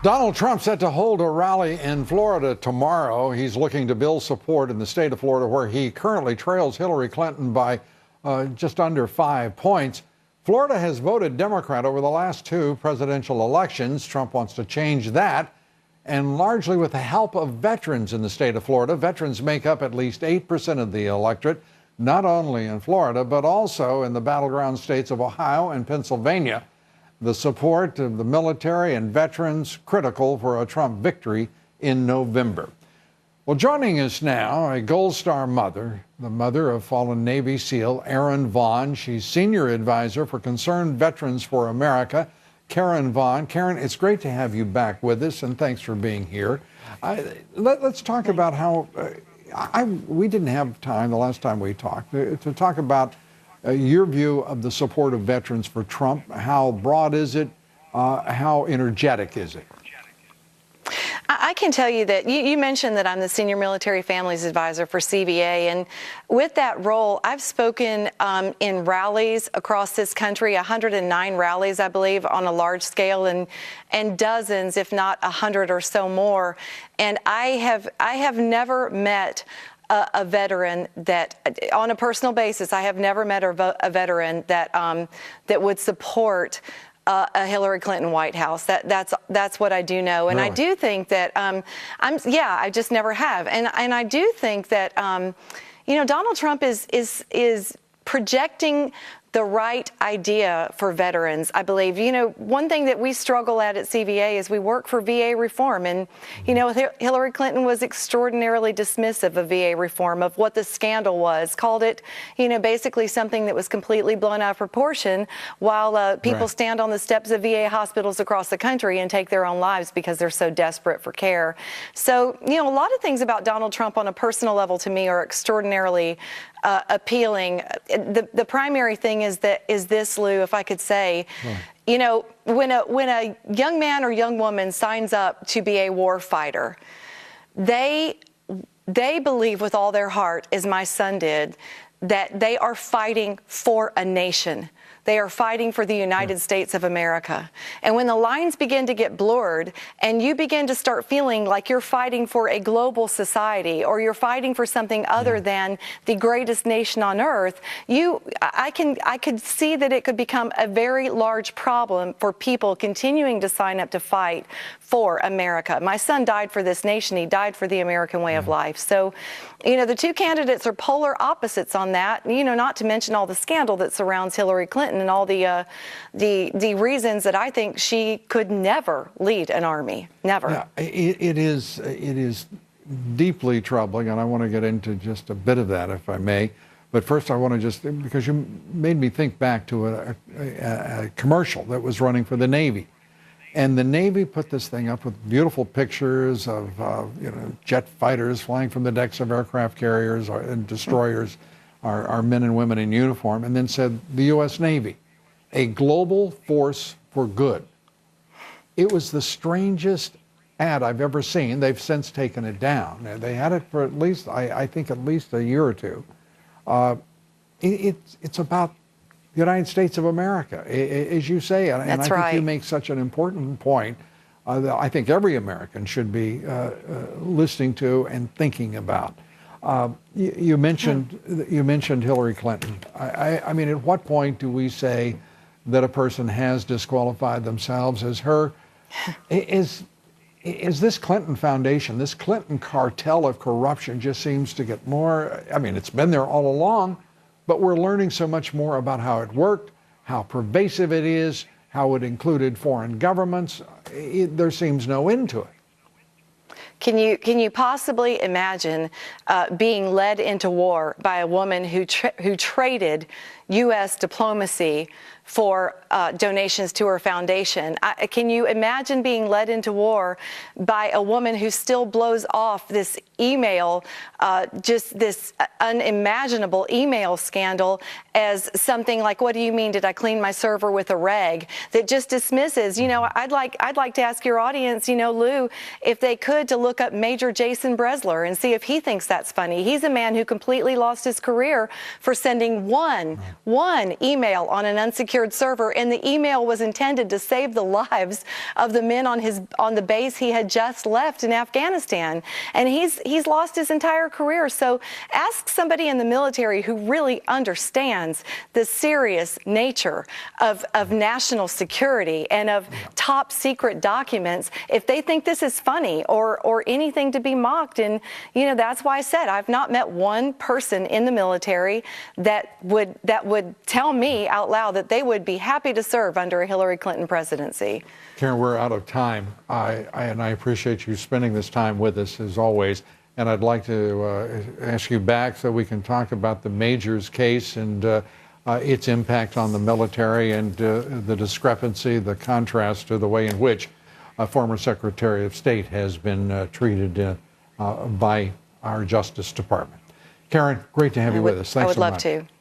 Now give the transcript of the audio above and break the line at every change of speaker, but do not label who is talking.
Donald Trump set to hold a rally in Florida tomorrow. He's looking to build support in the state of Florida, where he currently trails Hillary Clinton by just under 5 points. Florida has voted Democrat over the last two presidential elections. Trump wants to change that, and largely with the help of veterans in the state of Florida. Veterans make up at least 8% of the electorate, not only in Florida, but also in the battleground states of Ohio and Pennsylvania. The support of the military and veterans critical for a Trump victory in November. Well, joining us now, a Gold Star mother, the mother of fallen Navy SEAL Erin Vaughn. She's senior advisor for Concerned Veterans for America, Karen Vaughn. Karen, it's great to have you back with us, and thanks for being here. Let's talk about how we didn't have time the last time we talked to talk about your view of the support of veterans for Trump. How broad is it? How energetic is it?
I can tell you that you mentioned that I'm the Senior Military Families Advisor for CVA, and with that role, I've spoken in rallies across this country, 109 rallies, I believe, on a large scale, and dozens, if not 100 or so more. And I have never met a veteran that, on a personal basis, I have never met a veteran that that would support a Hillary Clinton White House. That's what I do know, and really? I do think that I just never have, and I do think that Donald Trump is projecting the right idea for veterans. I believe, one thing that we struggle at CVA is we work for VA reform. And, Hillary Clinton was extraordinarily dismissive of VA reform, of what the scandal was, called it, basically something that was completely blown out of proportion, while people stand on the steps of VA hospitals across the country and take their own lives because they're so desperate for care. So, a lot of things about Donald Trump on a personal level to me are extraordinarily appealing. The primary thing is this, Lou, if I could say, when a young man or young woman signs up to be a war fighter, they believe with all their heart, as my son did, that they are fighting for a nation. They are fighting for the United States of America. And when the lines begin to get blurred and you begin to start feeling like you're fighting for a global society, or you're fighting for something other than the greatest nation on earth, I could see that it could become a very large problem for people continuing to sign up to fight for America. My son died for this nation. He died for the American way of life. So, the two candidates are polar opposites on that, not to mention all the scandal that surrounds Hillary Clinton and all the reasons that I think she could never lead an army. Never.
Yeah, it is deeply troubling, and I want to get into just a bit of that, if I may. But first, I want to because you made me think back to a commercial that was running for the Navy. And the Navy put this thing up with beautiful pictures of jet fighters flying from the decks of aircraft carriers and destroyers, our men and women in uniform, and then said, the U.S. Navy, a global force for good. It was the strangest ad I've ever seen. They've since taken it down. They had it for at least, I think, at least a year or two. It's about the United States of America, as you say, and I think you make such an important point that I think every American should be listening to and thinking about. You mentioned Hillary Clinton. I mean, at what point do we say that a person has disqualified themselves as her? Is this Clinton Foundation, this Clinton cartel of corruption just seems to get more? I mean, it's been there all along, but we're learning so much more about how it worked, how pervasive it is, how it included foreign governments. There seems no end to it.
Can you possibly imagine being led into war by a woman who traded U.S. diplomacy for donations to her foundation? Can you imagine being led into war by a woman who still blows off this email, just this unimaginable email scandal as something like, what do you mean, did I clean my server with a rag? That just dismisses, I'd like to ask your audience, Lou, if they could, to look up Major Jason Bresler and see if he thinks that's funny. He's a man who completely lost his career for sending one one email on an unsecured server, and the email was intended to save the lives of the men on the base he had just left in Afghanistan. And he's lost his entire career. So ask somebody in the military who really understands the serious nature of national security and of top secret documents if they think this is funny or anything to be mocked. And, you know, that's why I said I've not met one person in the military that would tell me out loud that they would be happy to serve under a Hillary Clinton presidency.
Karen, we're out of time. I appreciate you spending this time with us as always. And I'd like to ask you back so we can talk about the Majors case and its impact on the military and the discrepancy, the contrast to the way in which a former Secretary of State has been treated by our Justice Department. Karen, great to have you with us. Thanks so much.
I would love to.